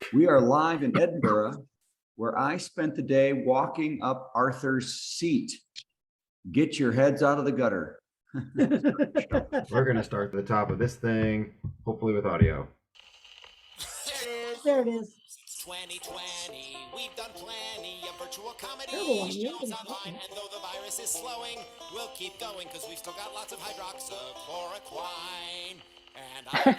We are live in Edinburgh, where I spent the day walking up Arthur's seat. Get your heads out of the gutter. We're going to start at the top of this thing, hopefully with audio. There it is. 2020, we've done plenty of virtual comedy Terrible one, yeah. shows online, and though the virus is slowing, we'll keep going because we've still got lots of hydroxychloroquine. And I'm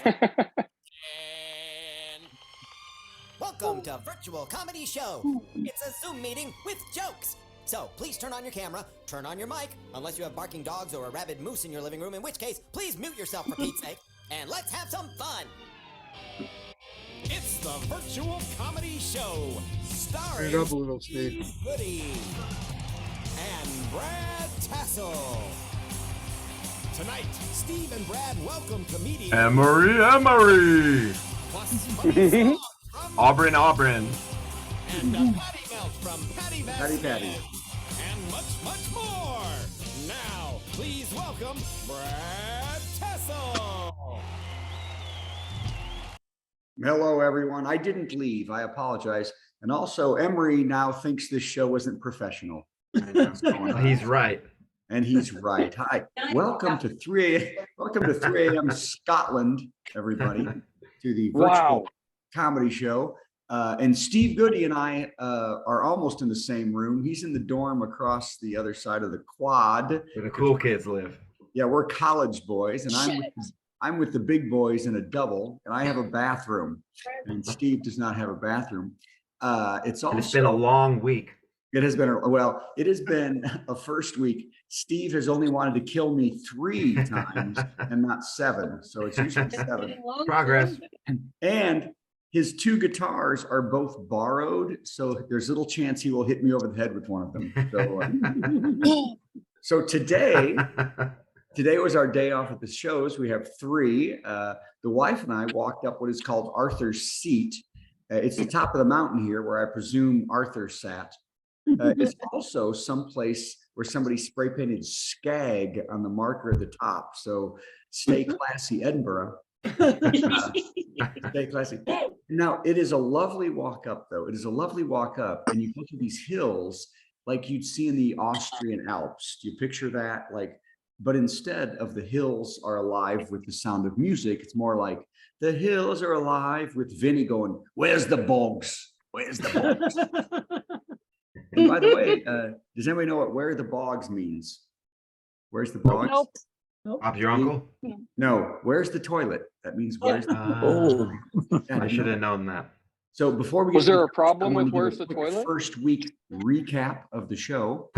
Welcome to Virtual Comedy Show. It's a Zoom meeting with jokes. So please turn on your camera, turn on your mic, unless you have barking dogs or a rabid moose in your living room, in which case, please mute yourself for Pete's sake, and let's have some fun. It's the Virtual Comedy Show, starring Turn it up a little, Steve. Goodie and Brad Tassell. Tonight, Steve and Brad welcome comedian Emery Emery! plus funny songs from Aubryn Aubryn. and a patty melt from Patti Vasquez. Patty. And much more. Now, please welcome Brad Tassell. Hello, everyone. I didn't leave. I apologize. And also, Emery now thinks this show isn't professional. He's right. And he's right. Hi. Welcome to 3 a.m. Scotland, everybody, to the virtual comedy show. And Steve Goodie and I are almost in the same room. He's in the dorm across the other side of the quad. Where the cool kids live. Yeah, we're college boys, and I'm with the big boys in a double, and I have a bathroom, and Steve does not have a bathroom. It's been a long week. It has been it has been a first week. Steve has only wanted to kill me 3 times and not 7, so it's usually 7. Progress. And his 2 guitars are both borrowed, so there's little chance he will hit me over the head with one of them. So today was our day off at the shows. We have 3. The wife and I walked up what is called Arthur's Seat. It's the top of the mountain here where I presume Arthur sat. It's also someplace where somebody spray painted skag on the marker at the top. So stay classy, Edinburgh. Stay classy. Now, it is a lovely walk up, though. It is a lovely walk up, and you go through these hills like you'd see in the Austrian Alps. Do you picture that? But instead of the hills are alive with the sound of music, it's more like the hills are alive with Vinny going, "Where's the bogs? Where's the bogs?" And by the way, does anybody know what "where the bogs" means? Where's the bogs? Nope. Bob's your uncle? No, where's the toilet? That means where's the I should have known that. So before we Was get there to a problem I wanna with give where's a the quick toilet? First week recap of the show.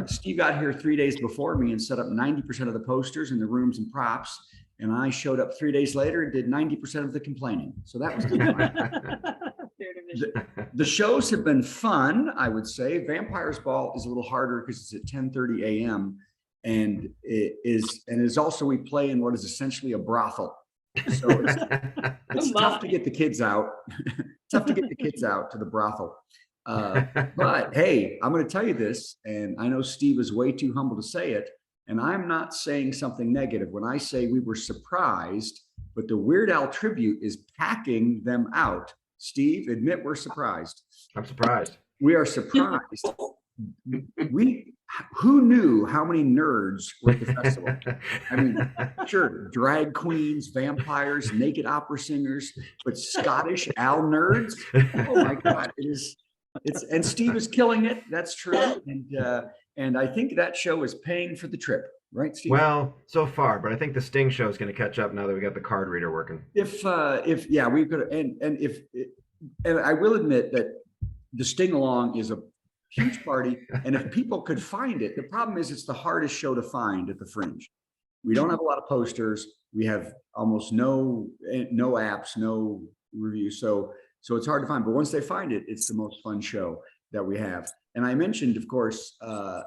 Steve got here 3 days before me and set up 90% of the posters and the rooms and props. And I showed up 3 days later and did 90% of the complaining. So that was good. The shows have been fun, I would say. Vampires Ball is a little harder because it's at 10:30 a.m. and it is also we play in what is essentially a brothel. So it's tough to get the kids out. Tough to get the kids out to the brothel. But hey, I'm going to tell you this, and I know Steve is way too humble to say it, and I'm not saying something negative when I say we were surprised, but the Weird Al tribute is packing them out. Steve, admit we're surprised. I'm surprised. We are surprised. Who knew how many nerds were at the festival? I mean, sure, drag queens, vampires, naked opera singers, but Scottish Al nerds. Oh my God, and Steve is killing it. That's true, and I think that show is paying for the trip, right, Steve? Well, so far, but I think the Sting show is going to catch up now that we got the card reader working. If we could, and I will admit that the Sting Along is a huge party, and if people could find it, the problem is it's the hardest show to find at the Fringe. We don't have a lot of posters. We have almost no apps, no reviews, so it's hard to find. But once they find it, it's the most fun show that we have. And I mentioned, of course, I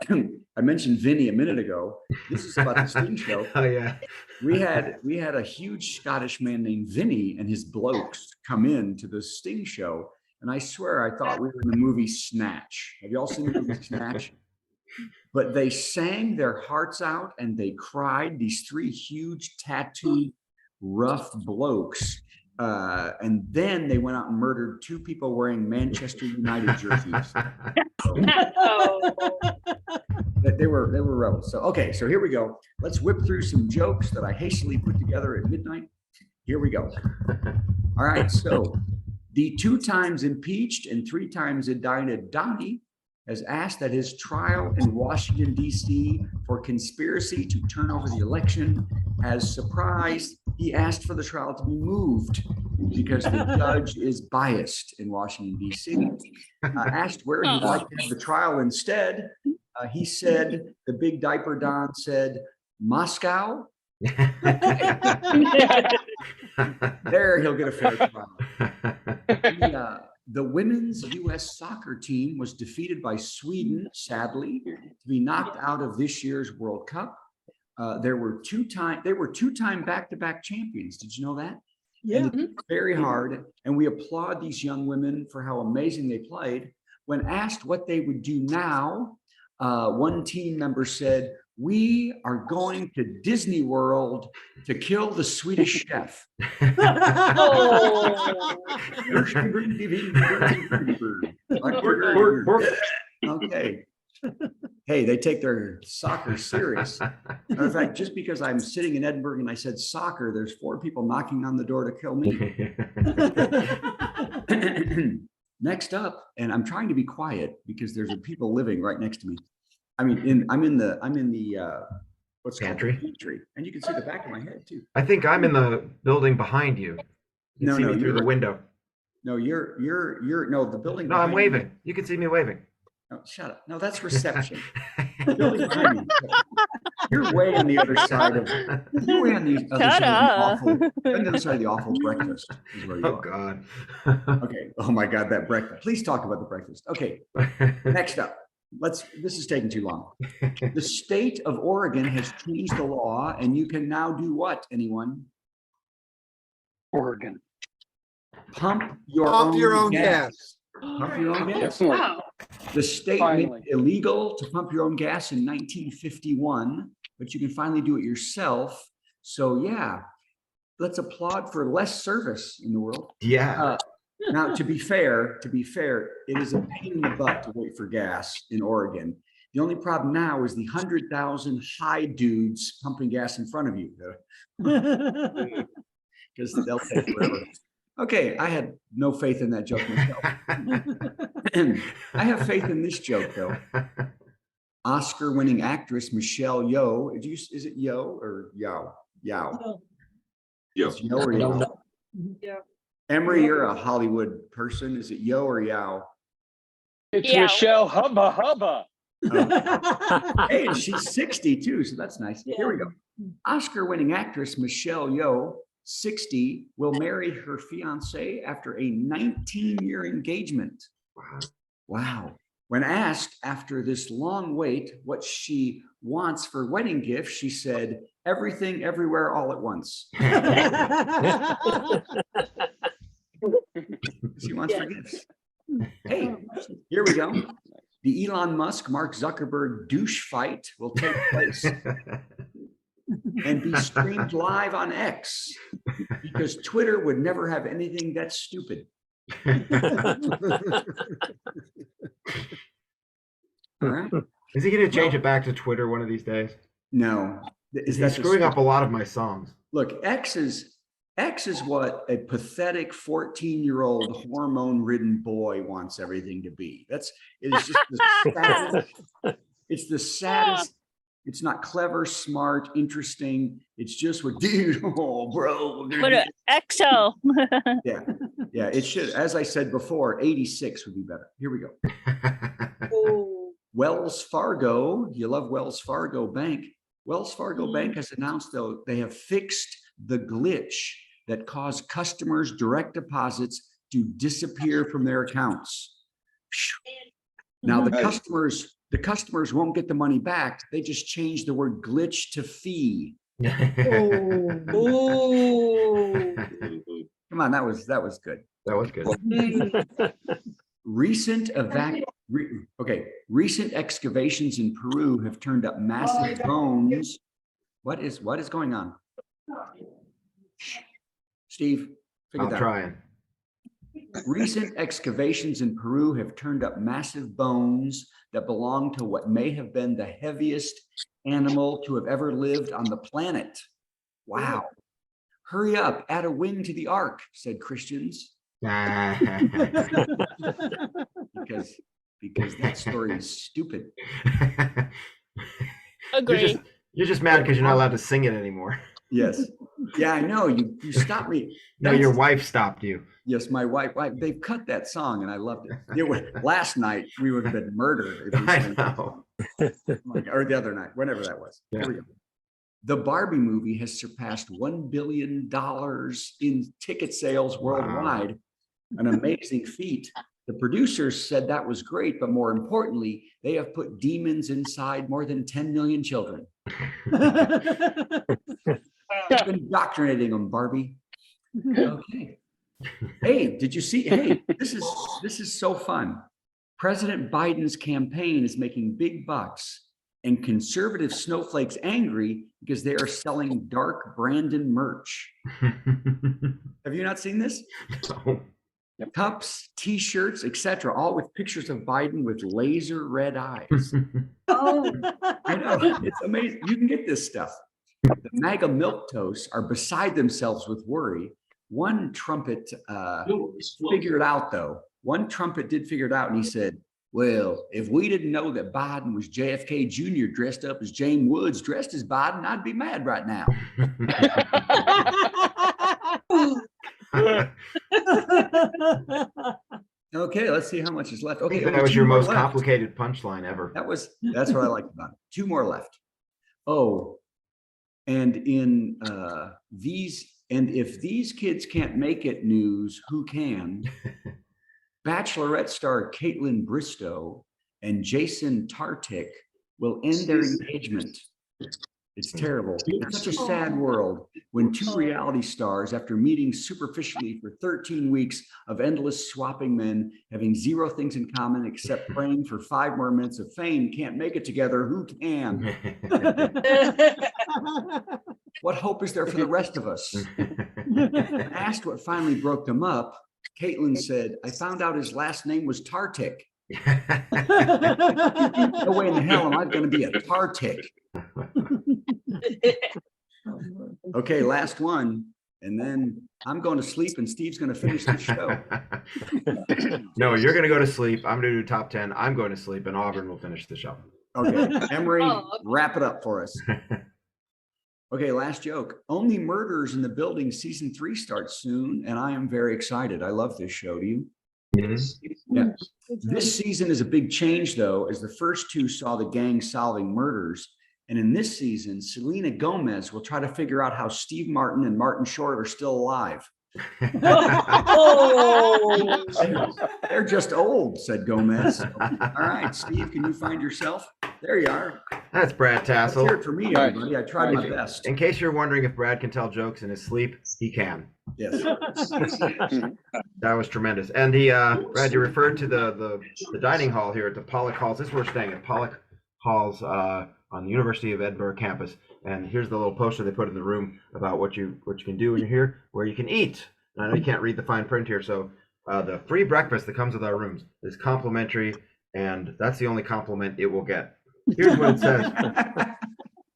mentioned Vinny a minute ago. This is about the Sting show. Oh yeah. We had a huge Scottish man named Vinny and his blokes come in to the Sting show. And I swear I thought we were in the movie Snatch. Have you all seen the movie Snatch? But they sang their hearts out and they cried. These 3 huge tattooed, rough blokes. And then they went out and murdered 2 people wearing Manchester United jerseys. They were rebels. So, okay, so here we go. Let's whip through some jokes that I hastily put together at midnight. Here we go. All right, so the 2 times impeached and 3 times indicted Donnie has asked that his trial in Washington, D.C. for conspiracy to turn over the election as surprise. He asked for the trial to be moved because the judge is biased in Washington, D.C. Asked where he'd like to have the trial instead. He said, the big diaper Don said, Moscow. There, he'll get a fair trial. The women's U.S. soccer team was defeated by Sweden, sadly, to be knocked out of this year's World Cup. They were 2-time back-to-back champions. Did you know that? Yeah. And very hard. And we applaud these young women for how amazing they played. When asked what they would do now, one team member said, "We are going to Disney World to kill the Swedish chef." Okay. Hey, they take their soccer serious. Matter of fact, just because I'm sitting in Edinburgh and I said soccer, there's 4 people knocking on the door to kill me. Next up, and I'm trying to be quiet because there's people living right next to me. I mean, I'm in the what's called the pantry, and you can see the back of my head too. I think I'm in the building behind you. You can No, see no, me through the window. No, you're no, the building. No, I'm behind me- waving. You can see me waving. No, shut up. No, that's reception. The building behind me. You're way on the other side of. You're way on the other Shut side up. of the awful. On the other side of the awful breakfast is where you Oh are. God. Okay. Oh my God, that breakfast. Please talk about the breakfast. Okay. Next up, this is taking too long. The state of Oregon has changed the law, and you can now do what, anyone? Oregon. Pump your Pump own your own gas. gas. Pump your own gas. Definitely. The state made Finally. it illegal to pump your own gas in 1951, but you can finally do it yourself. So yeah, let's applaud for less service in the world. Yeah. Now, to be fair, it is a pain in the butt to wait for gas in Oregon. The only problem now is the 100,000 high dudes pumping gas in front of you, because they'll take forever. Okay, I had no faith in that joke myself. I have faith in this joke though. Oscar-winning actress Michelle Yeoh. Is it Yeoh or Yao? Yao. It's Yeoh or Yao? Yeah. Emery, you're a Hollywood person. Is it Yeoh or Yao? It's Yeah. Michelle Hubba Hubba. Hey, and she's 60 too, so that's nice. Here we go. Oscar-winning actress Michelle Yeoh, 60, will marry her fiance after a 19-year engagement. Wow. When asked after this long wait what she wants for wedding gifts, she said, "Everything, everywhere, all at once." She wants for gifts. Hey, here we go. The Elon Musk, Mark Zuckerberg douche fight will take place and be streamed live on X because Twitter would never have anything that stupid. All right. Is he going to change it back to Twitter one of these days? No. He's that screwing up a lot of my songs. Look, X is what a pathetic 14-year-old hormone-ridden boy wants everything to be. It is just the saddest. It's the saddest. It's not clever, smart, interesting. It's just what, dude, oh, bro. What a EXO. Yeah, yeah. It should, as I said before, 86 would be better. Here we go. Wells Fargo. You love Wells Fargo Bank. Wells Fargo Bank has announced, though, they have fixed the glitch that caused customers' direct deposits to disappear from their accounts. Now the customers won't get the money back. They just changed the word glitch to fee. Come Come on, that was good. That was good. Recent excavations in Peru have turned up massive bones. What is going on? Steve, Figure I'm that out. trying. Recent excavations in Peru have turned up massive bones that belong to what may have been the heaviest animal to have ever lived on the planet. Wow. Hurry up, add a wing to the ark, said Christians, because that story is stupid. Agree. You're just mad because you're not allowed to sing it anymore. Yes. Yeah, I know. You stopped me. No, your wife stopped you. Yes, my wife, they've cut that song and I loved it. Last night we would have been murdered if we I sang that know. song. Or the other night, whenever that was. Yeah. Here we go. The Barbie movie has surpassed $1 billion in ticket sales worldwide. An amazing feat. The producers said that was great, but more importantly, they have put demons inside more than 10 million children. You've been indoctrinating them, Barbie. Okay. Hey, did you see? Hey, this is so fun. President Biden's campaign is making big bucks and conservative snowflakes angry because they are selling dark Brandon merch. Have you not seen this? No. Cups, t-shirts, etc., all with pictures of Biden with laser red eyes. Oh, I know, it's amazing. You can get this stuff. The MAGA milquetoasts are beside themselves with worry. One trumpet figured out, though. One trumpet did figure it out, and he said, well, if we didn't know that Biden was JFK Jr. dressed up as James Woods dressed as Biden, I'd be mad right now. Okay, let's see how much is left. I Okay, think that was your most complicated punchline ever. That's what I liked about it. Two more left. Oh, and if these kids can't make it news, who can? Bachelorette star Caitlin Bristow and Jason Tartick will end their engagement. It's terrible. It's such a sad world when two reality stars, after meeting superficially for 13 weeks of endless swapping men, having zero things in common except praying for 5 more minutes of fame, can't make it together. Who can? What hope is there for the rest of us? When asked what finally broke them up, Caitlin said, I found out his last name was Tartick. No way in the hell am I going to be a Tartick. Okay, last one. And then I'm going to sleep and Steve's going to finish the show. No, you're going to go to sleep. I'm going to do top 10. I'm going to sleep and Aubryn will finish the show. Okay, Emery, Oh, okay. wrap it up for us. Okay, last joke. Only Murders in the Building season 3 starts soon, and I am very excited. I love this show. Do you? Yeah. This season is a big change, though, as the first 2 saw the gang solving murders. And in this season, Selena Gomez will try to figure out how Steve Martin and Martin Short are still alive. Oh. They're just old, said Gomez. All right, Steve, can you find yourself? There you are. That's Brad Let's hear Tassell. it for me, everybody. I tried my best. In case you're wondering if Brad can tell jokes in his sleep, he can. Yes. That was tremendous. And he, Brad, you referred to the dining hall here at the Pollock Halls. This is where we're staying at Pollock Halls on the University of Edinburgh campus. And here's the little poster they put in the room about what you can do when you're here, where you can eat. And I know you can't read the fine print here, so the free breakfast that comes with our rooms is complimentary, and that's the only compliment it will get. Here's what it says.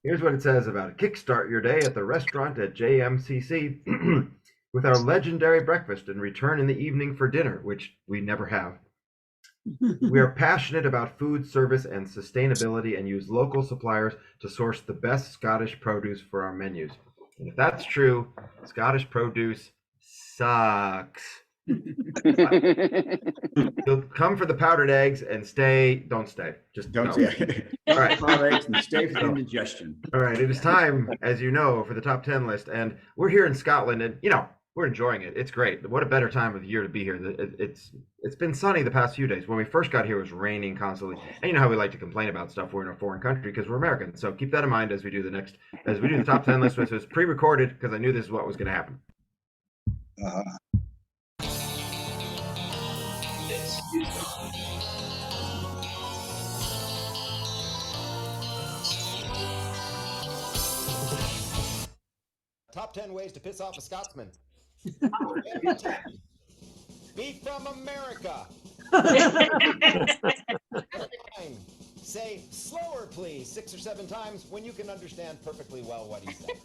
Here's what it says about it. Kickstart your day at the restaurant at JMCC with our legendary breakfast and return in the evening for dinner, which we never have. We are passionate about food service and sustainability and use local suppliers to source the best Scottish produce for our menus. And if that's true, Scottish produce sucks. You'll come for the powdered eggs and don't stay. Just Don't no. say All right. and stay for indigestion. All right, it is time, as you know, for the top 10 list. And we're here in Scotland, and, we're enjoying it. It's great. What a better time of the year to be here. It's been sunny the past few days. When we first got here, it was raining constantly. And you know how we like to complain about stuff. We're in a foreign country because we're American. So keep that in mind as we do the top 10 list, which was pre-recorded because I knew this is what was going to happen. Top 10 ways to piss off a Scotsman. Be from America. Say slower, please, 6 or 7 times when you can understand perfectly well what he said.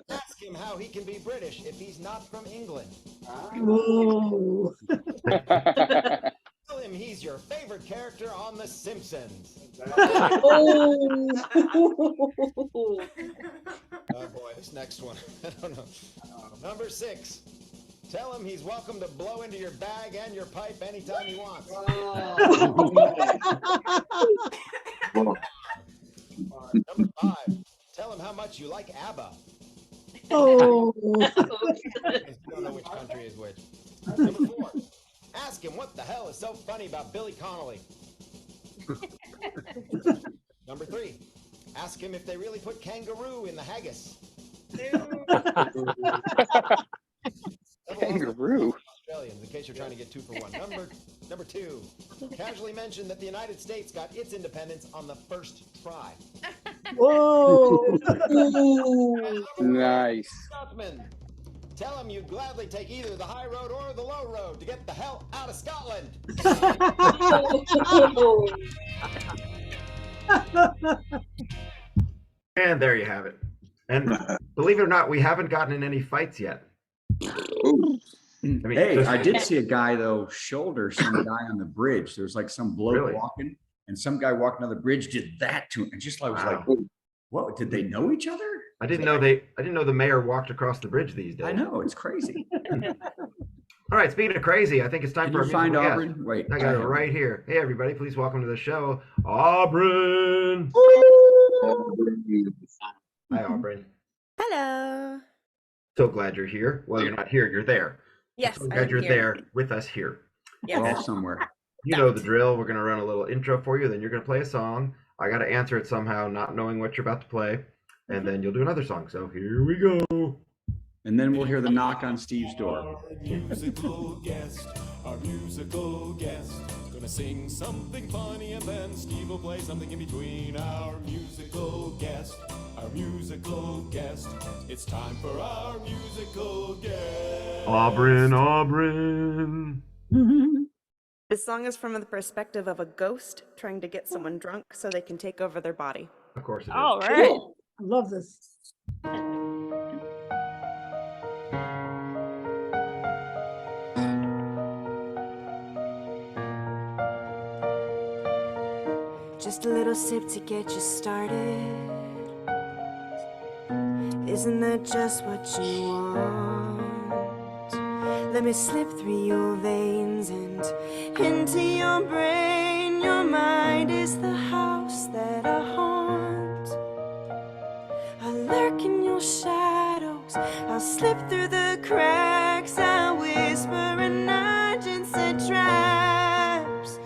Ask him how he can be British if he's not from England. Ooh. Tell him he's your favorite character on The Simpsons. Oh. Oh boy, this next one. I don't know. Number 6. Tell him he's welcome to blow into your bag and your pipe anytime he wants. Number 5. Tell him how much you like ABBA. Oh. You don't know which country is which. Number 4. Ask him what the hell is so funny about Billy Connolly. Number 3. Ask him if they really put kangaroo in the haggis. Kangaroo. Australians, in case you're trying to get 2 for 1. Number 2. Casually mention that the United States got its independence on the first try. Whoa. Nice. Scotsman. Tell him you'd gladly take either the high road or the low road to get the hell out of Scotland. And there you have it. And believe it or not, we haven't gotten in any fights yet. I mean, Hey, I did see a guy though shoulder some guy on the bridge. There was like some bloke Really? walking, and some guy walking on the bridge did that to him. And just I was like, Wow. "What? Did they know each other?" I didn't know the mayor walked across the bridge these days. I know it's crazy. All right, speaking of crazy, I think it's time Did for you our find musical guest. Aubryn? Wait, I got it right here. Hey, everybody, please welcome to the show, Aubryn. Hi, Aubryn. Hello. So glad you're here. Well, you're not here, you're there. Yes, So glad I'm you're here. there with us here. We're all Yes. somewhere. You know the drill. We're going to run a little intro for you, then you're going to play a song. I got to answer it somehow, not knowing what you're about to play, and then you'll do another song. So here we go. And then we'll hear the knock on Steve's door. Our musical guest, gonna sing something funny and then Steve will play something in between. Our musical guest, it's time for our musical guest. Aubryn. This song is from the perspective of a ghost trying to get someone drunk so they can take over their body. Of course it is. All right. Cool. I love this. Just a little sip to get you started. Isn't that just what you want? Let me slip through your veins and into your brain. Your mind is the house that I haunt. I lurk in your shadows. I'll slip through the cracks. I whisper and I just set traps.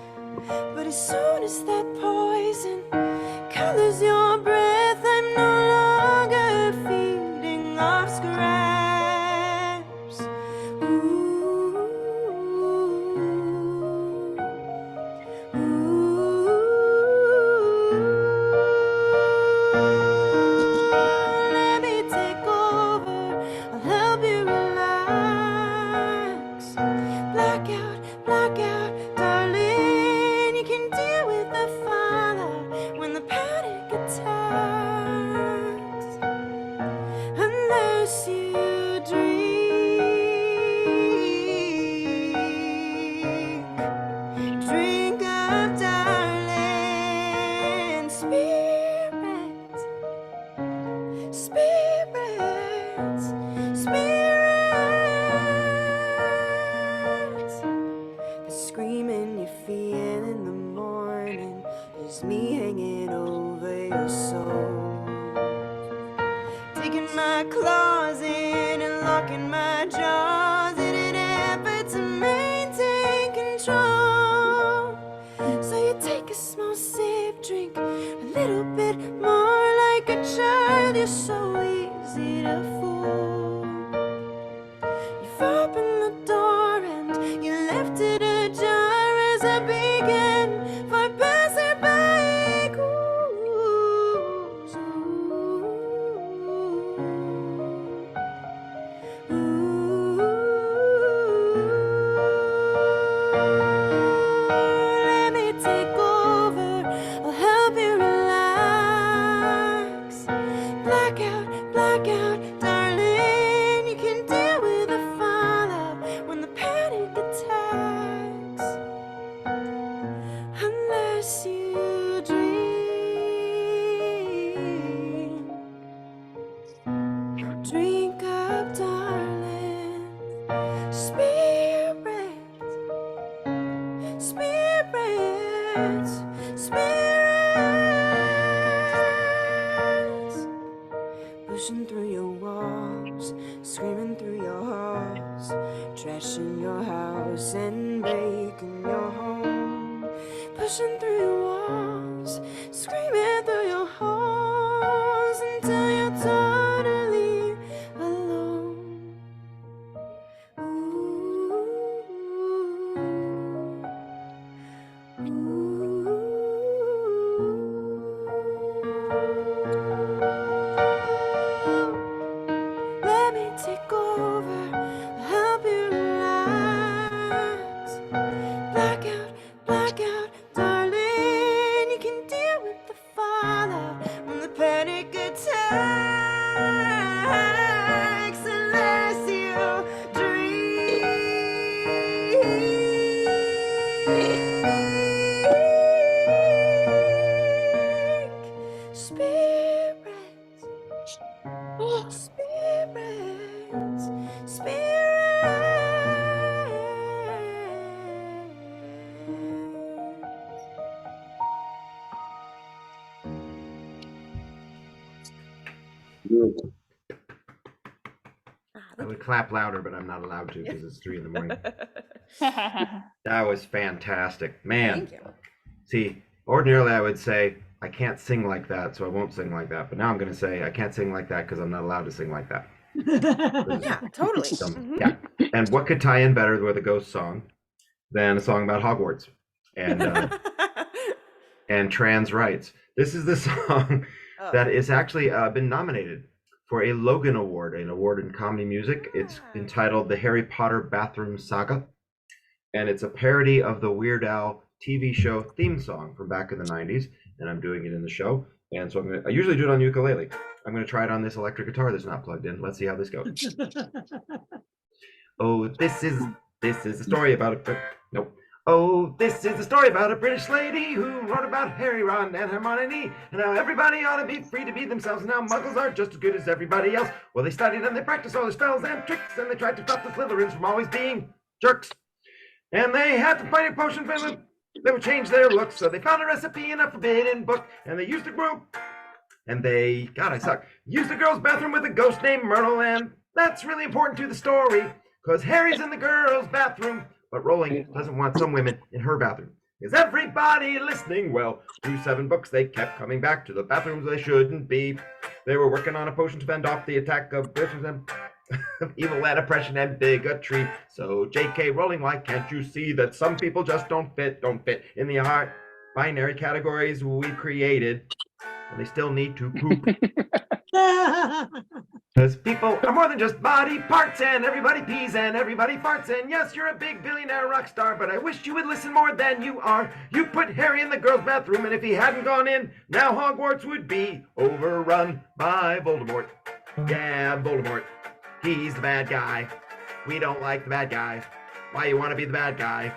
But as soon as that poison colors your breath, I'm no longer feeding off scraps. Ooh, ooh. Let me take over. I'll help you relax. Blackout, darling. You can deal with the fallout when the panic attacks. Unless you drink up, darling. Spirits. The screaming you feel in the morning is me hanging over your soul. Taking my claws in and locking my jaws in an effort to maintain control. So you take a small sip, drink a little bit more like a child. You're so easy to fool. You've opened the door and you left it ajar as I began for passerby ghouls. trash in your house and breaking your home, pushing through your walls, screaming through your halls until you're totally alone. Let me take over, help you relax. Blackout, blackout, darling. You can deal with the fallout from the panic attacks unless you drink. Spirits, spirits, spirits. I would clap louder, but I'm not allowed to because it's 3 a.m. That was fantastic, man. Thank you. See, ordinarily I would say I can't sing like that, so I won't sing like that. But now I'm going to say I can't sing like that because I'm not allowed to sing like that. Yeah, totally. Yeah. And what could tie in better with a ghost song than a song about Hogwarts and trans rights? This is the song that is actually been nominated for a Logan Award, an award in comedy music. It's entitled The Harry Potter Bathroom Saga, and it's a parody of the Weird Al TV show theme song from back in the 90s, and I'm doing it in the show. And so I usually do it on ukulele. I'm going to try it on this electric guitar that's not plugged in. Let's see how this goes. Oh, this is a story about a nope. Oh, this is a story about a British lady who wrote about Harry, Ron, and Hermione, and how everybody ought to be free to be themselves, and how muggles are just as good as everybody else. Well, they studied and they practiced all their spells and tricks, and they tried to stop the Slytherins from always being jerks. And they had to find a potion for them that would change their looks, so they found a recipe in a forbidden book, and they used a group. And they, God, I suck, used a girl's bathroom with a ghost named Myrtle, and that's really important to the story, because Harry's in the girl's bathroom, but Rowling doesn't want some women in her bathroom. Is everybody listening? Well, through 7 books, they kept coming back to the bathrooms they shouldn't be. They were working on a potion to fend off the attack of evil and oppression and bigotry. So, J.K. Rowling, why can't you see that some people just don't fit in the art binary categories we created, and they still need to poop? Because people are more than just body parts, and everybody pees and everybody farts, and yes, you're a big billionaire rock star, but I wish you would listen more than you are. You put Harry in the girls' bathroom, and if he hadn't gone in, now Hogwarts would be overrun by Voldemort. Yeah, Voldemort. He's the bad guy. We don't like the bad guy. Why you want to be the bad guy?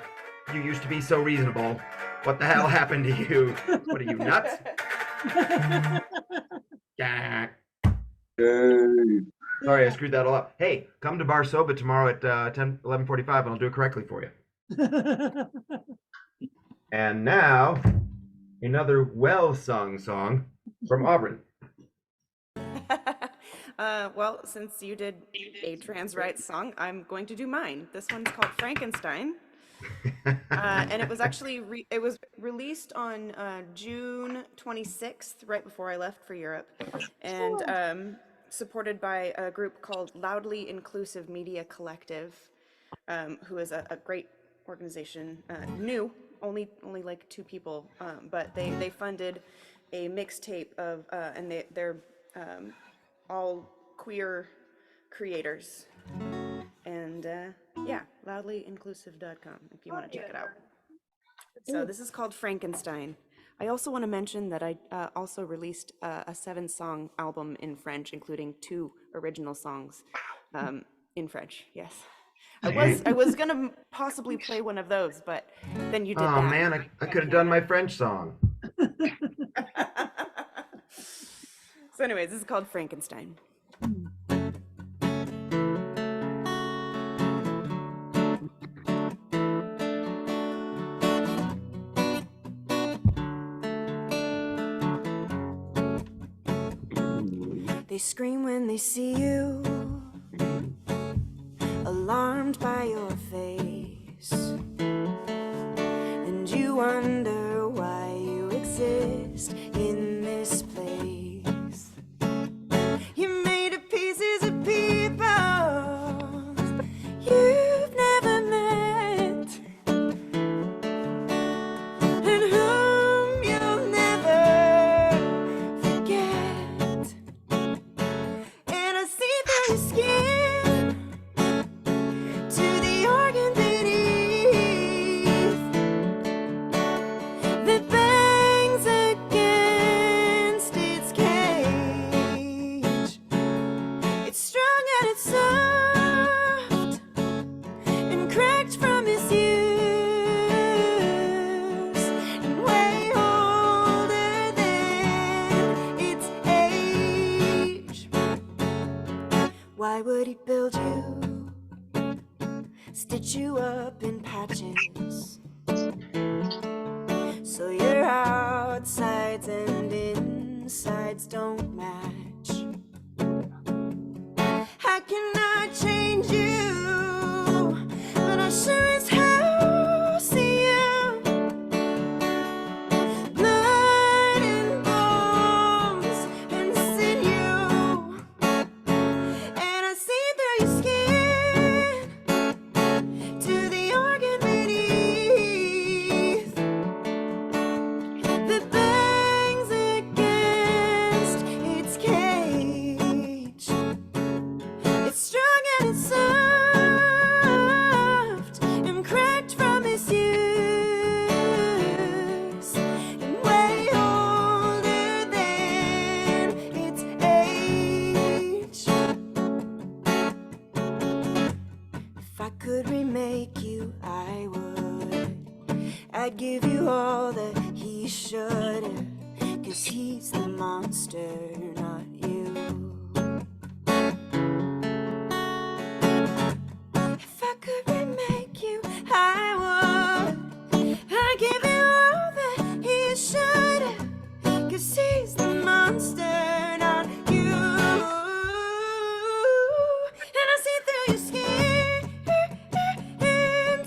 You used to be so reasonable. What the hell happened to you? What are you, nuts? Yeah. Sorry, I screwed that all up. Hey, come to Bar Soba tomorrow at 11:45 and I'll do it correctly for you. And now, another well-sung song from Aubryn. Well, since you did a trans rights song, I'm going to do mine. This one's called Frankenstein. And it was actually released on June 26th, right before I left for Europe, and supported by a group called Loudly Inclusive Media Collective, who is a great organization, new, only like 2 people, but they funded a mixtape of, and they're all queer creators. And yeah, loudlyinclusive.com if you want to check it out. So this is called Frankenstein. I also want to mention that I also released a 7-song album in French, including 2 original songs in French. Yes, I was gonna possibly play one of those, but then you did that. Oh man, I could have done my French song. So anyways, this is called Frankenstein. They scream when they see you, a alarmed by your face, and you wonder why you exist in this place. You're made of pieces of people you've never met, and whom you'll never forget. And I see through your skin to the organ beneath that bangs against its cage. It's strong and it's soft and cracked from its use, and way older than its age. Why would he build you, stitch you up in patches, so your outsides and insides don't match? How can I change you, but I sure as hell see you? Blood and bones and sinew, and I see through your skin to the organ beneath that bangs against its cage. It's strong and it's soft and cracked from its use, and way older than its age. If I could remake you, I would. I'd give you all that he should, 'cause he's the monster, not you. If I could remake you, I would. I'd give you all that he should, 'cause he's the monster, not you. And I see through your skin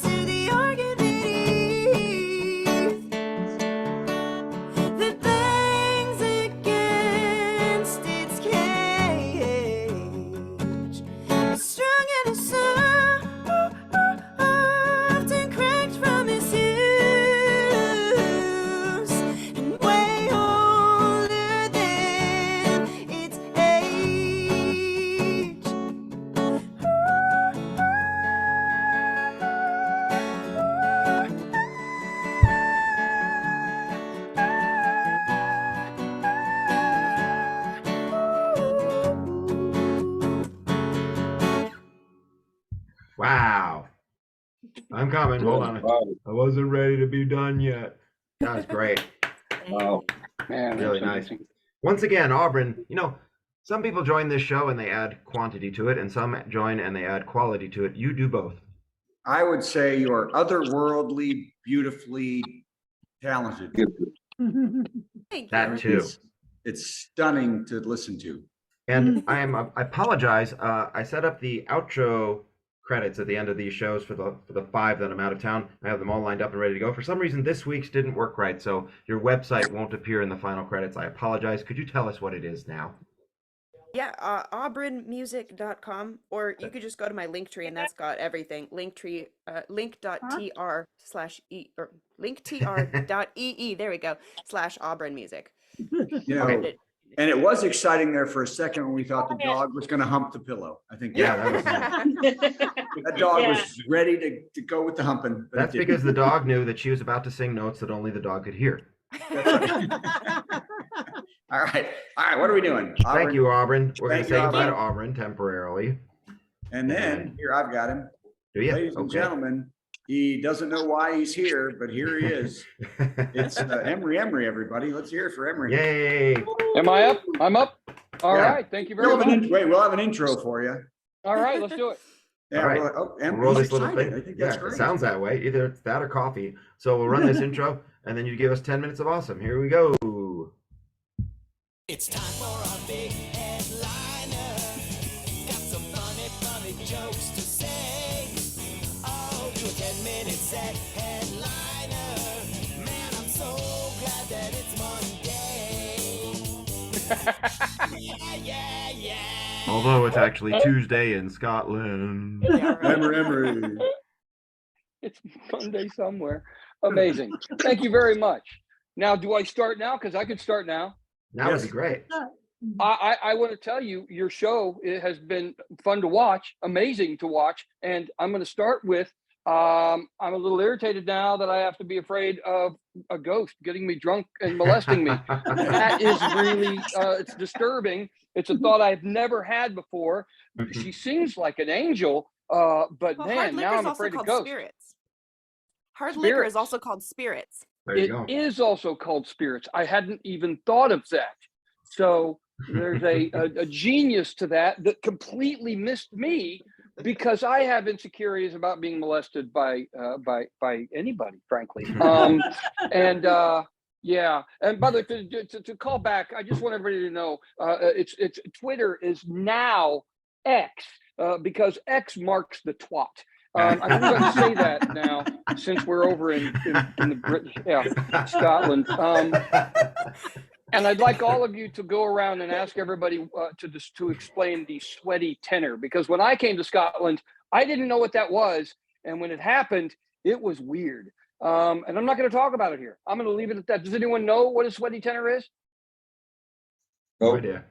to the organ beneath that bangs against its cage. It's strong and it's soft and cracked from its use, and way older than its age. Wow. I'm coming. Hold on. I wasn't ready to be done yet. That was great. Wow. Man, Really that's nice. amazing. Once again, Aubryn, some people join this show and they add quantity to it, and some join and they add quality to it. You do both. I would say you're otherworldly, beautifully talented. Thank you. That too. It's stunning to listen to. And I apologize. I set up the outro credits at the end of these shows for the 5 that I'm out of town. I have them all lined up and ready to go. For some reason, this week's didn't work right, so your website won't appear in the final credits. I apologize. Could you tell us what it is now? Yeah, auburnmusic.com, or you could just go to my Linktree, and that's got everything. Linktree, link.tr/e or linktr.ee. There we go. /Aubryn Music. You know, and it was exciting there for a second when we thought the dog was going to hump the pillow. I think that dog was ready to go with the humping. but it That's didn't. because the dog knew that she was about to sing notes that only the dog could hear. All right. What are we doing? Thank you, Aubryn. We're going to Thank say you, goodbye to Aubryn. Aubryn temporarily. And then here I've got him. Do you? Ladies and gentlemen, he doesn't know why he's here, but here he is. It's Emery Emery, everybody. Let's hear it for Emery. Yay! Am I up? I'm up. All Yeah. right. Thank you very much. We'll have an intro for you. All right, let's do it. Yeah, All right. we'll We'll roll this little excited. thing. I think Yeah, that's it great. sounds that way. Either it's that or coffee. So we'll run this intro, and then you give us 10 minutes of awesome. Here we go. It's time for our big headliner. Got some funny, funny jokes to say. minute set headliner. Man, I'm so glad that it's Monday. Yeah. Although it's actually Tuesday in Scotland. Yeah, right. Emery. It's Monday somewhere. Amazing. Thank you very much. Now, do I start now? Because I could start now. That would Yes. be great. I want to tell you, your show, it has been fun to watch, amazing to watch. And I'm going to start with, I'm a little irritated now that I have to be afraid of a ghost getting me drunk and molesting me. That is really, it's disturbing. It's a thought I've never had before. She sings like an angel, but Well, man, hard now liquor is I'm also afraid of called ghosts. spirits. Hard liquor is Spirits. also called spirits. There you It go. is also called spirits. I hadn't even thought of that. So there's a genius to that completely missed me, because I have insecurities about being molested by anybody, frankly. Yeah. And by the way, to call back, I just want everybody to know, it's Twitter is now X, because X marks the twat. I'm going to say that now, since we're over in the British, Scotland. And I'd like all of you to go around and ask everybody to explain the sweaty tenor, because when I came to Scotland, I didn't know what that was, and when it happened, it was weird. And I'm not going to talk about it here. I'm going to leave it at that. Does anyone know what a sweaty tenor is? No idea.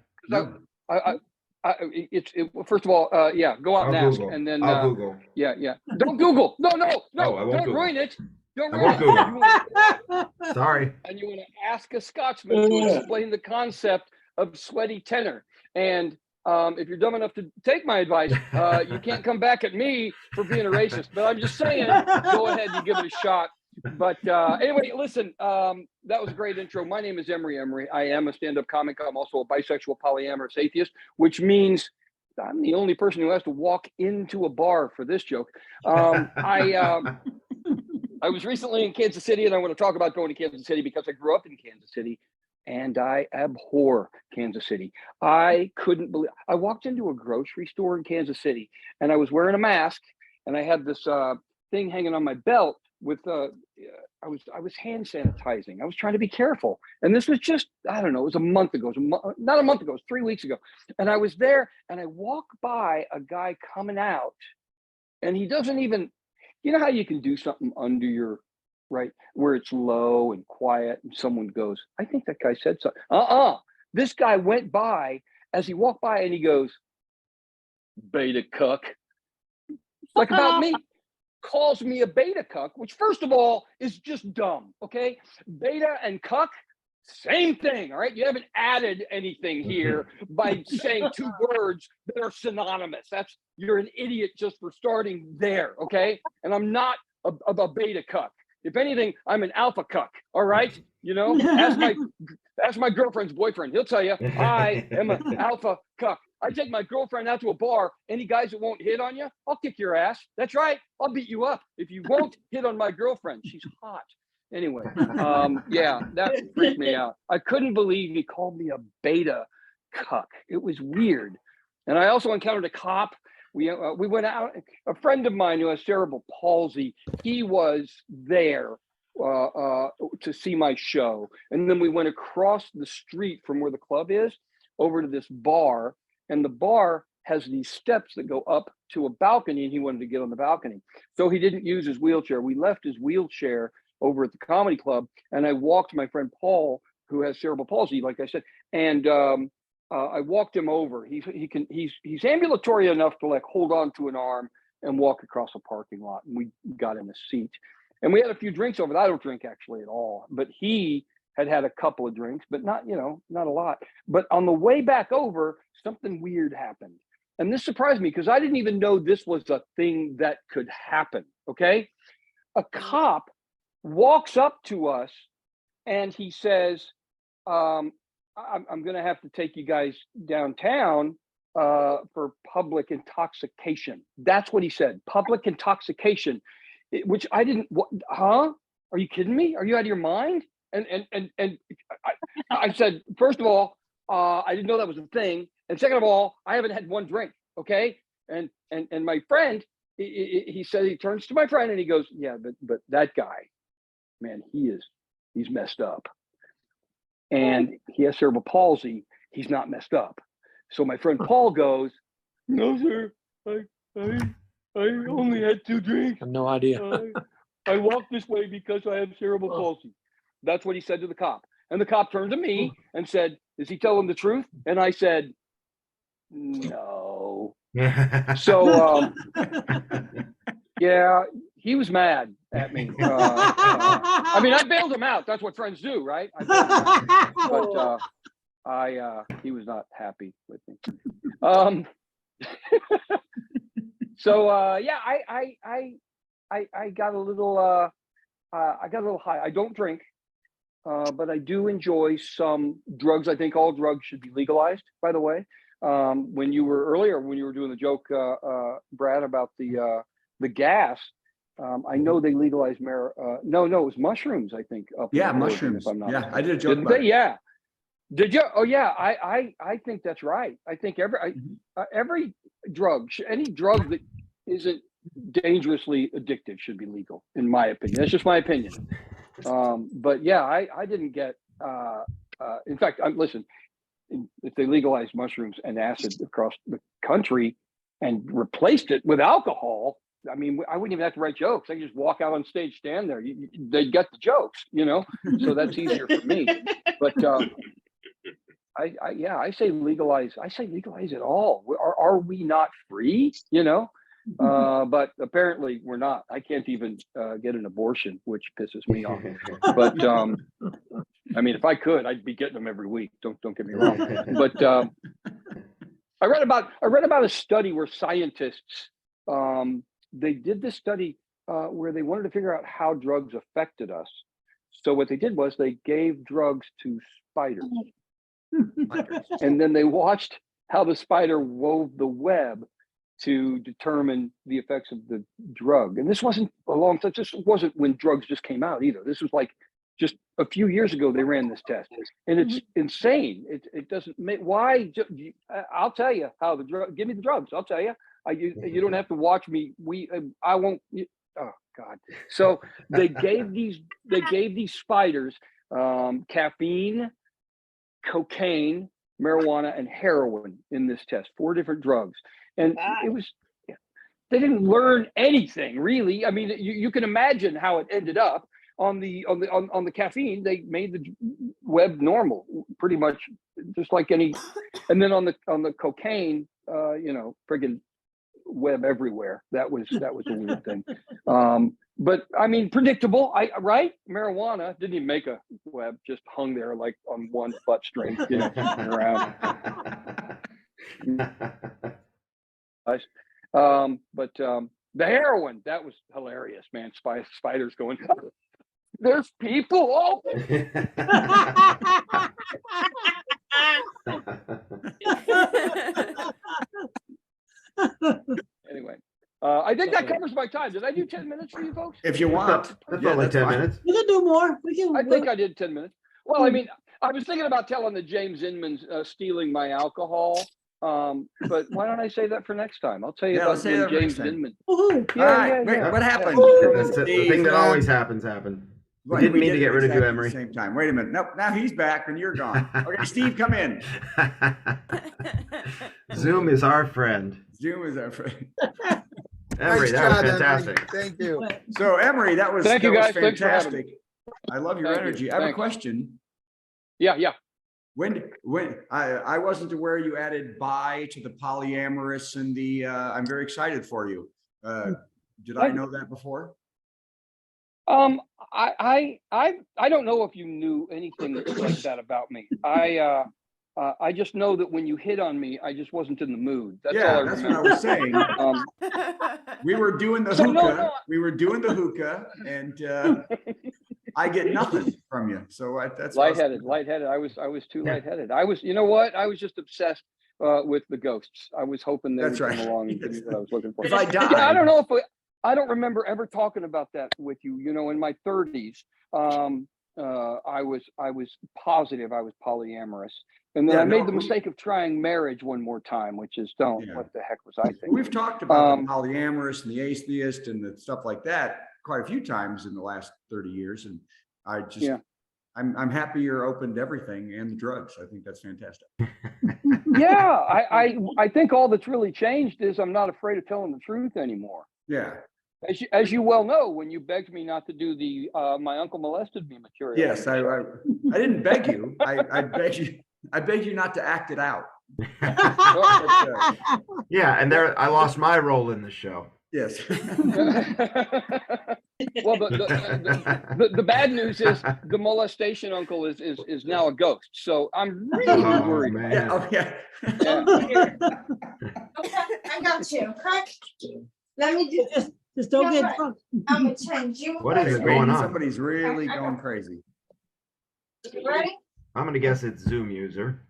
First of all, go out I'll and ask, Google. and then I'll Google. Yeah. Don't Google. No, I won't don't Google. ruin it. Don't I ruin won't it. Google. Sorry. And you want to ask a Scotsman to explain the concept of sweaty tenor. And if you're dumb enough to take my advice, you can't come back at me for being a racist. But I'm just saying, go ahead, you give it a shot. But anyway, listen, that was a great intro. My name is Emery Emery. I am a stand-up comic. I'm also a bisexual polyamorous atheist, which means I'm the only person who has to walk into a bar for this joke. I was recently in Kansas City, and I want to talk about going to Kansas City because I grew up in Kansas City, and I abhor Kansas City. I couldn't believe I walked into a grocery store in Kansas City, and I was wearing a mask, and I had this thing hanging on my belt with I was hand sanitizing. I was trying to be careful, and this was just, I don't know, it was a month ago. Not a month ago. It was 3 weeks ago, and I was there, and I walked by a guy coming out, and he doesn't even. You know how you can do something under your, right, where it's low and quiet, and someone goes, I think that guy said something. This guy went by, as he walked by, and he goes, beta cuck. It's like about me. Calls me a beta cuck, which first of all is just dumb, okay? Beta and cuck, same thing, all right? You haven't added anything here by saying two words that are synonymous. You're an idiot just for starting there, okay? And I'm not a beta cuck. If anything, I'm an alpha cuck, all right? You know, ask my girlfriend's boyfriend. He'll tell you, I am an alpha cuck. I take my girlfriend out to a bar. Any guys that won't hit on you, I'll kick your ass. That's right. I'll beat you up if you won't hit on my girlfriend. She's hot. Anyway, that freaked me out. I couldn't believe he called me a beta cuck. It was weird. And I also encountered a cop. We went out. A friend of mine who has cerebral palsy, he was there to see my show. And then we went across the street from where the club is over to this bar. And the bar has these steps that go up to a balcony, and he wanted to get on the balcony. So he didn't use his wheelchair. We left his wheelchair over at the comedy club, and I walked my friend Paul, who has cerebral palsy, like I said, and I walked him over. He's ambulatory enough to like hold on to an arm and walk across a parking lot. And we got in a seat, and we had a few drinks over there. I don't drink actually at all, but he had a couple of drinks, but not a lot. But on the way back over, something weird happened. And this surprised me because I didn't even know this was a thing that could happen. Okay. A cop walks up to us and he says, I'm going to have to take you guys downtown for public intoxication. That's what he said. Public intoxication, which I didn't, huh? Are you kidding me? Are you out of your mind? And I said, first of all, I didn't know that was a thing. And second of all, I haven't had one drink. Okay. And my friend he said, he turns to my friend and he goes, yeah, but that guy, man, he's messed up. And he has cerebral palsy. He's not messed up. So my friend Paul goes, no, sir, I only had 2 drinks. I have no idea. I walked this way because I have cerebral palsy. That's what he said to the cop. And the cop turned to me and said, is he telling the truth? And I said, no. So, yeah, he was mad at me. I mean, I bailed him out. That's what friends do, right? I bailed him out. But he was not happy with me. So yeah, I got a little high. I don't drink, but I do enjoy some drugs. I think all drugs should be legalized, by the way. When you were doing the joke, Brad, about the gas, I know they legalized no, it was mushrooms, I think. Yeah, mushrooms. Yeah, I did a joke about it. Yeah. Did you? Oh yeah, I think that's right. I think every drug, any drug that isn't dangerously addictive should be legal, in my opinion. That's just my opinion. But yeah, I didn't get. In fact, listen. If they legalized mushrooms and acid across the country and replaced it with alcohol, I mean, I wouldn't even have to write jokes. I could just walk out on stage, stand there. They'd get the jokes, So that's easier for me. But I say legalize. I say legalize it all. Are we not free? But apparently we're not. I can't even get an abortion, which pisses me off. But I mean, if I could, I'd be getting them every week. Don't get me wrong. But I read about a study where scientists they did this study where they wanted to figure out how drugs affected us. So what they did was they gave drugs to spiders, and then they watched how the spider wove the web to determine the effects of the drug. And this wasn't this wasn't when drugs just came out either. This was like just a few years ago they ran this test, and it's insane. It doesn't make why. I'll tell you how the drug. Give me the drugs. I'll tell you. You don't have to watch me. I won't. Oh God. So they gave these spiders caffeine, cocaine, marijuana, and heroin in this test. 4 different drugs, and they didn't learn anything really. I mean, you can imagine how it ended up. On the caffeine, they made the web normal, pretty much just like any. And then on the cocaine, friggin' web everywhere. That was a weird thing. But I mean, predictable. Right? Marijuana didn't even make a web; just hung there like on one butt string, around. But the heroin, that was hilarious, man. Spiders going. There's people. Oh. Anyway, I think that covers my time. Did I do 10 minutes for you folks? If you want, that's only 10 minutes. We can do more. I think I did 10 minutes. Well, I mean, I was thinking about telling the James Inman's stealing my alcohol. But why don't I say that for next time? I'll tell you about when James Inman. What happened? The thing that always happens happened. We didn't mean to get rid of you, Emery. At the same time. Wait a minute. Nope. Now he's back and you're gone. Okay, Steve, come in. Zoom is our friend. Zoom is our friend. Emery, Nice that was job, Emery. fantastic. Thank you. So Emery, that was Thank you, guys. fantastic. Thanks for having me. I love your energy. I have a question. Yeah. When I wasn't aware you added bi to the polyamorous and the I'm very excited for you. Did I know that before? I don't know if you knew anything like that about me. I just know that when you hit on me, I just wasn't in the mood. That's all I that's remember. what I was saying. We were doing the hookah. We were doing the hookah, and I get nothing from you. So that's lightheaded. I was too lightheaded. I was, you know what? I was just obsessed with the ghosts. I was hoping they would come along and give me what I was looking for. If I died, I don't know if I don't remember ever talking about that with you. In my 30s. I was positive I was polyamorous. And then Yeah, I made no, the we- mistake of trying marriage one more time, which is don't. Yeah. What the heck was I thinking? We've talked about the polyamorous and the atheist and the stuff like that quite a few times in the last 30 years. And I just, I'm happy you're open to everything and the drugs. I think that's fantastic. Yeah, I think all that's really changed is I'm not afraid of telling the truth anymore. Yeah. As you well know, when you begged me not to do the my uncle molested me material. Yes, I didn't beg you. I begged you not to act it out. Yeah, and there I lost my role in the show. Yes. Well, the bad news is the molestation uncle is now a ghost. So I'm really worried. Man. Yeah, oh, yeah. Yeah. Okay, I got you. Let me do this. Just don't get drunk. I'm gonna change you. What is going on? Somebody's really going crazy. You ready? I'm gonna guess it's Zoom user.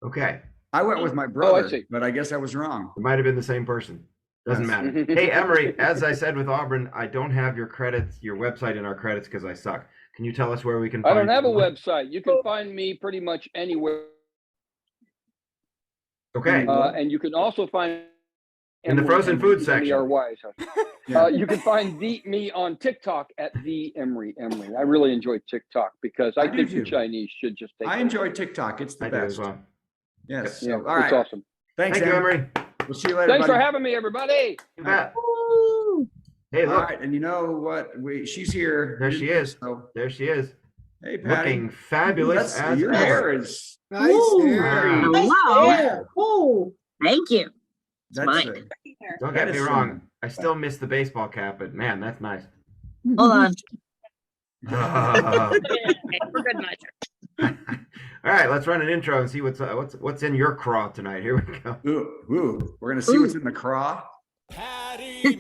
Okay. I went with my brother, but I guess I was wrong. It might have been the same person. Doesn't matter. Hey, Emery, as I said with Aubryn, I don't have your credits, your website in our credits because I suck. Can you tell us where we can find I don't have a you? website. You can find me pretty much anywhere. Okay. And you can also find in the frozen food section. You can find me on TikTok at the Emery Emery. I really enjoy TikTok because I think the Chinese should just take I it. enjoy TikTok. It's the I do best. as well. Yes. Yeah, So, all right. it's awesome. Thanks, Thank you, Emery. We'll see you later. Thanks for buddy. having me, everybody. You bet. Hey, All look. right, and you know what? She's here. There she is. So, There she is. hey, Patty. Looking fabulous That's- as your ever. hair is Nice hair. Wow. Nice hair. Oh, Thank you. that's mine. Don't That get me is wrong. some- I still miss the baseball cap, but man, that's nice. Hold on. All We're good, Mike. right, let's run an intro and see what's in your craw tonight. Here we go. Ooh, we're gonna see what's in the craw. Patty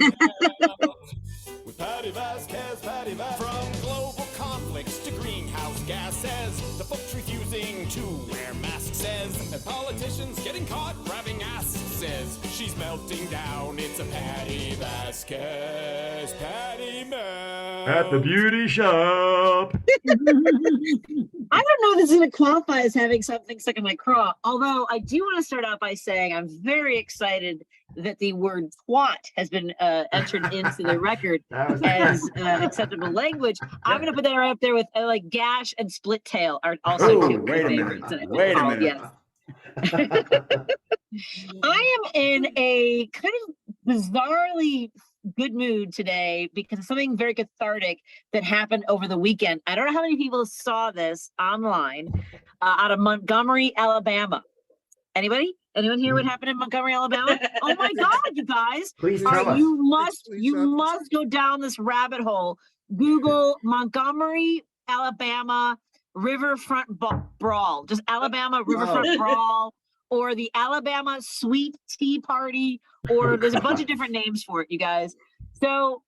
with Patti Vasquez, Patti Vasquez. From global conflicts to greenhouse gases, the folks refusing to wear masks says, and politicians getting caught grabbing asses says, she's melting down. It's a Patti Vasquez, Patty Melt. At the beauty shop. I don't know if this is going to qualify as having something stuck in my craw, although I do want to start out by saying I'm very excited that the word twat has been entered into the record as acceptable language. I'm going to put that right up there with like gash and split tail are also two Wait a favorites. minute. that I Wait a think. minute. Yes. I am in a kind of bizarrely good mood today because of something very cathartic that happened over the weekend. I don't know how many people saw this online out of Montgomery, Alabama. Anybody? Anyone hear what happened in Montgomery, Alabama? Oh my God, you guys. Please All tell right, us. you must go down this rabbit hole. Google Montgomery, Alabama riverfront brawl. Just Alabama riverfront brawl, or the Alabama Sweet Tea Party, or there's a bunch of different names for it, you guys. So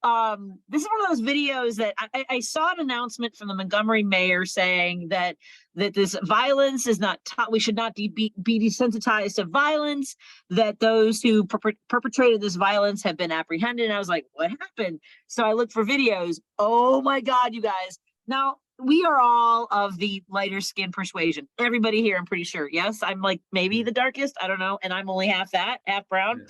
this is one of those videos that I saw an announcement from the Montgomery mayor saying that this violence is not we should not be desensitized to violence, that those who perpetrated this violence have been apprehended. And I was like, what happened? So I looked for videos. Oh my God, you guys. Now, we are all of the lighter skin persuasion. Everybody here, I'm pretty sure. Yes, I'm like maybe the darkest. I don't know. And I'm only half brown.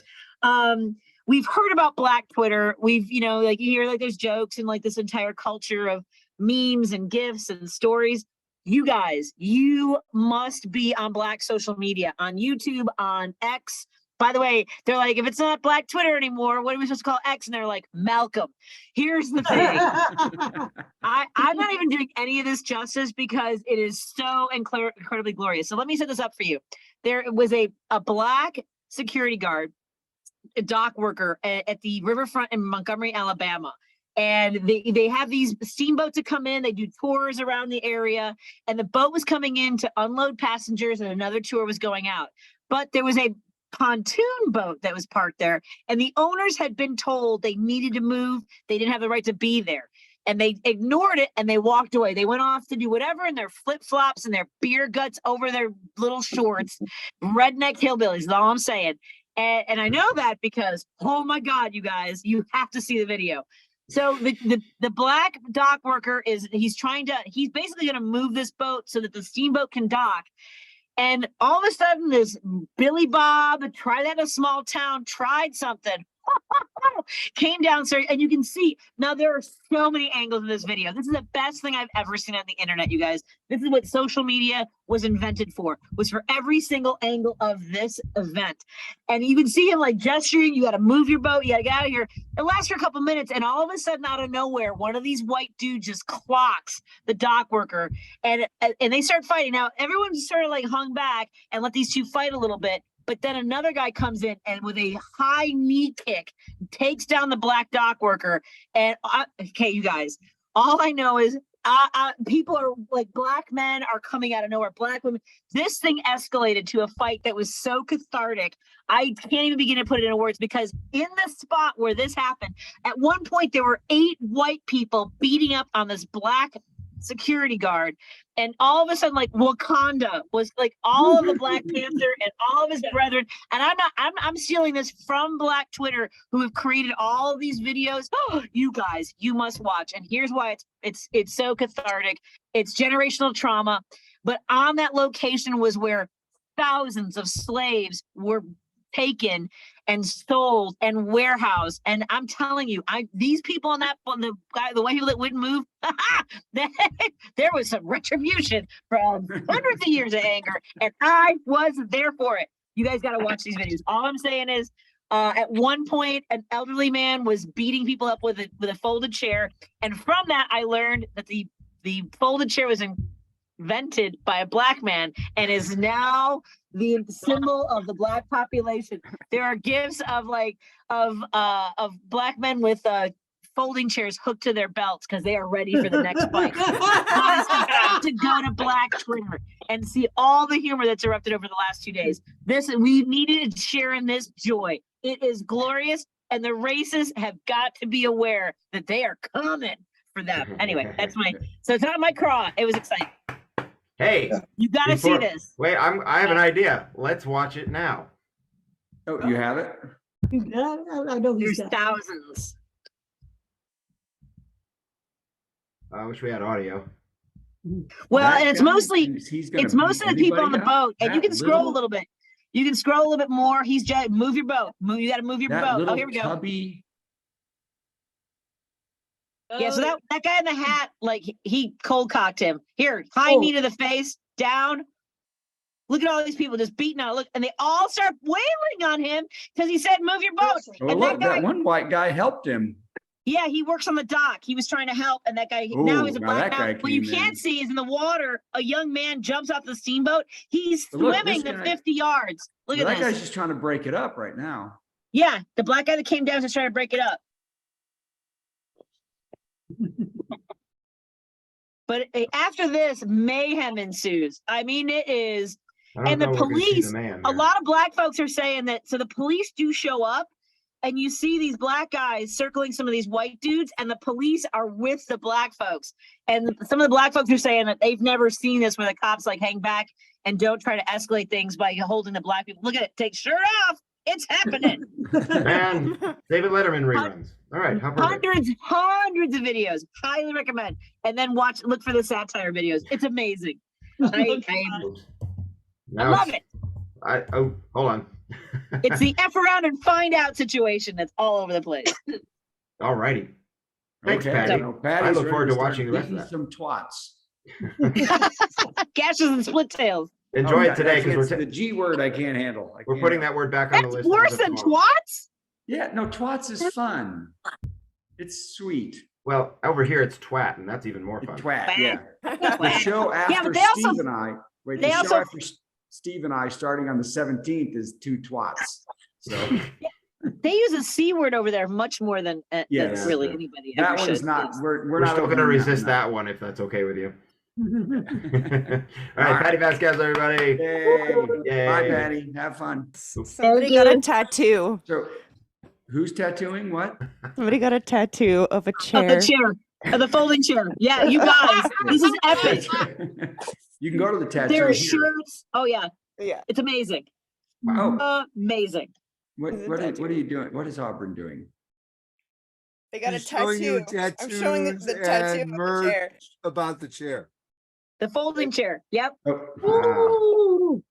We've heard about Black Twitter. We've, like you hear like there's jokes and like this entire culture of memes and GIFs and stories. You guys, you must be on Black social media, on YouTube, on X. By the way, they're like, if it's not Black Twitter anymore, what are we supposed to call X? And they're like, Malcolm. Here's the thing. I'm not even doing any of this justice because it is so incredibly glorious. So let me set this up for you. There was a Black security guard, a dock worker at the riverfront in Montgomery, Alabama. And they have these steamboats that come in, they do tours around the area, and the boat was coming in to unload passengers and another tour was going out. But there was a pontoon boat that was parked there, and the owners had been told they needed to move. They didn't have the right to be there. And they ignored it and they walked away. They went off to do whatever in their flip-flops and their beer guts over their little shorts. Redneck hillbillies is all I'm saying. And I know that because, oh my God, you guys, you have to see the video. So the black dock worker he's basically going to move this boat so that the steamboat can dock. And all of a sudden, this Billy Bob, tried at a small town, tried something, came downstairs, and you can see now there are so many angles in this video. This is the best thing I've ever seen on the internet, you guys. This is what social media was invented for, was for every single angle of this event. And you can see him like gesturing, you got to move your boat, you got to get out of here. It lasts for a couple minutes, and all of a sudden, out of nowhere, one of these white dudes just clocks the dock worker, and they start fighting. Now, everyone sort of like hung back and let these two fight a little bit. But then another guy comes in and with a high knee kick takes down the black dock worker. And okay, you guys, all I know is people are like, black men are coming out of nowhere, black women. This thing escalated to a fight that was so cathartic. I can't even begin to put it into words, because in the spot where this happened, at one point there were 8 white people beating up on this black security guard, and all of a sudden, like, Wakanda was like all of the Black Panther and all of his brethren. And I'm stealing this from Black Twitter, who have created all of these videos. Oh, you guys, you must watch. And here's why it's so cathartic. It's generational trauma, but on that location was where thousands of slaves were taken and sold and warehoused. And I'm telling you, these people on the white people that wouldn't move, there was some retribution from hundreds of years of anger, and I was there for it. You guys got to watch these videos. All I'm saying is, at one point, an elderly man was beating people up with a folded chair, and from that, I learned that the folded chair was invented by a black man and is now the symbol of the black population. There are gifs of black men with folding chairs hooked to their belts because they are ready for the next fight. To go to Black Twitter and see all the humor that's erupted over the last 2 days. We needed to share in this joy. It is glorious, and the racists have got to be aware that they are coming for them. Anyway, so it's not my craw. It was exciting. Hey, you gotta see this. Wait, I have an idea. Let's watch it now. Oh, you have it? I know There's thousands. I wish we had audio. Well, That and it's guy, mostly he's most of the people on the boat, and you can scroll a little- little bit. You can scroll a little bit more. He's just move your boat. You got to move your boat. Oh, here we go. Tubby. Yeah, so that guy in the hat, like, he cold cocked him. Here, high knee to the face, down. Look at all these people just beating on. Look, and they all start wailing on him because he said, "Move your boat." Oh, and look, that one white guy helped him. Yeah, he works on the dock. He was trying to help, and that guy now he's a black man. What you can't see is in the water, a young man jumps off the steamboat. He's swimming the 50 yards. Look at this. That guy's just trying to break it up right now. Yeah, the black guy that came down to try to break it up. But after this, mayhem ensues. I mean, it is. And the police, a lot of black folks are saying that. So the police do show up, and you see these black guys circling some of these white dudes, and the police are with the black folks. And some of the black folks are saying that they've never seen this, where the cops like hang back and don't try to escalate things by holding the black people. Look at it, take shirt off. It's happening. Man, David Letterman reruns. All right, how hundreds of videos. Highly recommend. And then look for the satire videos. It's amazing. I love it. Hold on. It's the F around and find out situation that's all over the place. All righty. Thanks, Okay, Patty. so I look forward to watching the rest of that. Some twats. Gashes and split tails. Enjoy it today, because the G word I can't handle. We're putting that word back on the list. Worse than twats? Yeah, no, twats is fun. It's sweet. Well, over here it's twat, and that's even more fun. Twat, yeah. The show after Steve and I. Wait, the show after Steve and I, starting on the 17th, is two twats. So they use a C word over there much more than really anybody. That one's not. We're not still going to resist that one, if that's okay with you. All right, Patti Vasquez, everybody. Yay. Bye, Patty. Have fun. Somebody got a tattoo. So, who's tattooing what? Somebody got a tattoo of a chair. Of the chair. Of the folding chair. Yeah, you guys. This is epic. You can go to the tattoo. There are shirts. Oh, yeah. Yeah. It's amazing. Wow. Amazing. What are you doing? What is Aubryn doing? They got a He's showing you tattoo. I'm showing the tattoos tattoo and of the merch chair. about the chair. The folding chair. Yep. Oh, wow. Woo!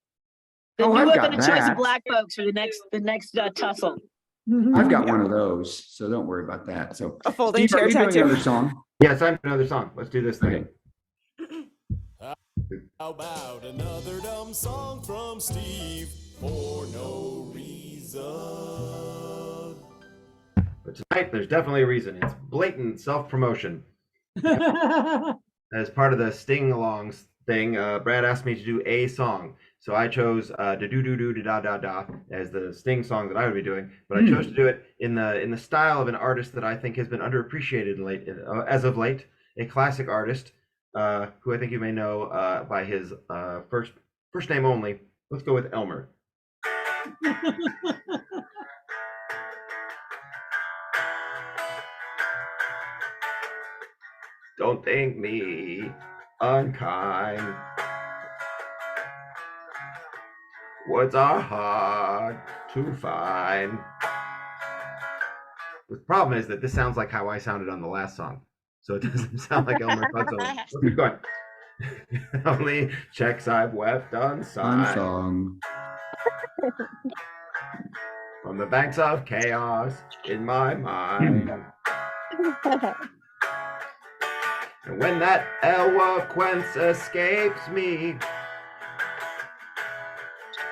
The Oh, new I've weapon got of choice that. of black folks for the next tussle. I've got one of those, so don't worry about that. So, A folding Steve, are chair you doing tattoo. another song? Yes, I'm another song. Let's do this thing. How about another dumb song from Steve for no reason? But tonight, there's definitely a reason. It's blatant self-promotion. As part of the Sting Alongs thing, Brad asked me to do a song. So I chose da do do do da da da as the Sting song that I would be doing. But I chose to do it in the style of an artist that I think has been underappreciated as of late. A classic artist who I think you may know by his first name only. Let's go with Elmer. Don't think me unkind. Words are hard to find. The problem is that this sounds like how I sounded on the last song. So it doesn't sound like Elmer Fudd. Let's keep going. Only checks I've wept unsigned. Song. From the banks of chaos in my mind. And when that eloquence escapes me,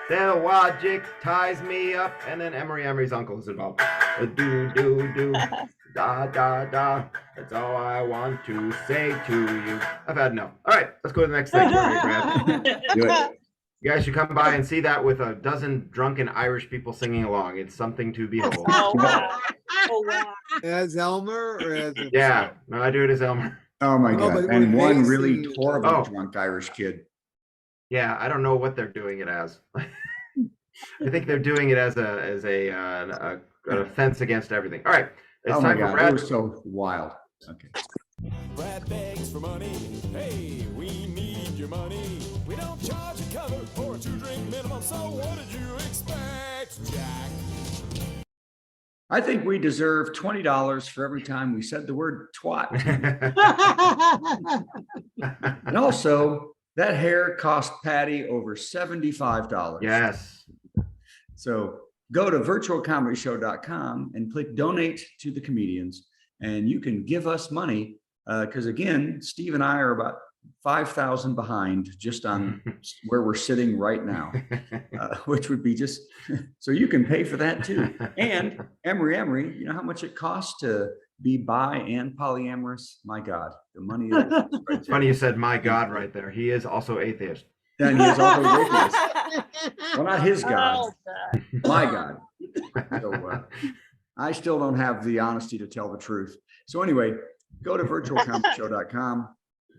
the logic ties me up, and then Emery Emery's uncle is involved. Do do do, da da da. That's all I want to say to you. I've had enough. All right, let's go to the next thing. Good. You guys should come by and see that with a dozen drunken Irish people singing along. It's something to behold. Oh wow! Oh wow! As Elmer or as a Yeah, no, I do it as Elmer. Oh my No, God. but And when one they really sing- horrible drunk Irish kid. Yeah, I don't know what they're doing it as. I think they're doing it as an offense against everything. All right, it's Oh my time for God. It Brad. was so wild. Okay. Brad begs for money. Hey, we need your money. We don't charge a cover or a 2-drink minimum, so what did you expect, Jack? I think we deserve $20 for every time we said the word twat. And also, that hair cost Patty over $75. Yes. So go to virtualcomedyshow.com and click donate to the comedians, and you can give us money. Because again, Steve and I are about 5,000 behind just on where we're sitting right now, which would be just so you can pay for that too. And Emery, you know how much it costs to be bi and polyamorous? My God, the money. It's funny you said "my God" right there. He is also atheist. And he is also atheist. Well, not his God, Oh, God. my God. So I still don't have the honesty to tell the truth. So anyway, go to virtualcomedyshow.com,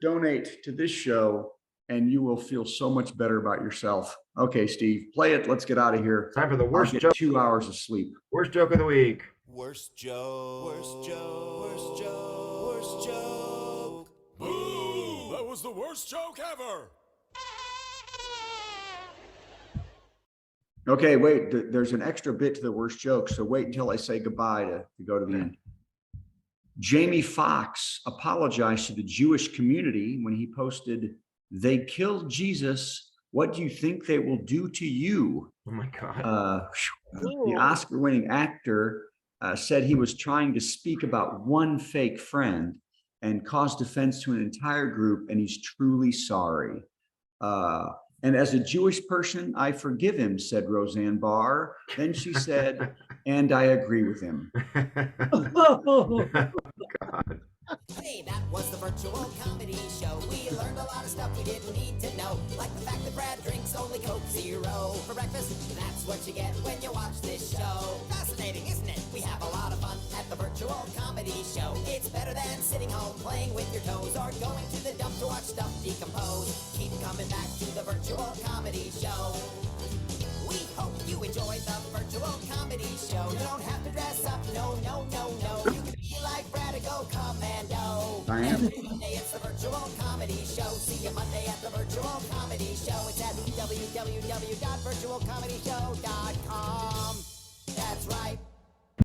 donate to this show, and you will feel so much better about yourself. Okay, Steve, play it. Let's get out of here. Time for the worst I'll get joke. 2 hours of sleep. Worst joke of the week. Worst joke. Worst joke. Worst joke. Worst joke. Boo! That was the worst joke ever. Okay, wait, there's an extra bit to the worst joke. So wait until I say goodbye to go to the end. Jamie Foxx apologized to the Jewish community when he posted, "They killed Jesus. What do you think they will do to you?" Oh my God. The Oscar-winning actor said he was trying to speak about one fake friend and caused offense to an entire group, and he's truly sorry. And as a Jewish person, I forgive him, said Roseanne Barr. Then she said, and I agree with him. God. Hey, that was the virtual comedy show. We learned a lot of stuff we didn't need to know, like the fact that Brad drinks only Coke Zero for breakfast. That's what you get when you watch this show. Fascinating, isn't it? We have a lot of fun at the virtual comedy show. It's better than sitting home playing with your toes or going to the dump to watch stuff decompose. Keep coming back to the virtual comedy show. We hope you enjoyed the virtual comedy show. You don't have to dress up, no. You can be like Brad and go commando. I am. Every Monday it's the virtual comedy show. See you Monday at the virtual comedy show. It's at www.virtualcomedyshow.com. That's right.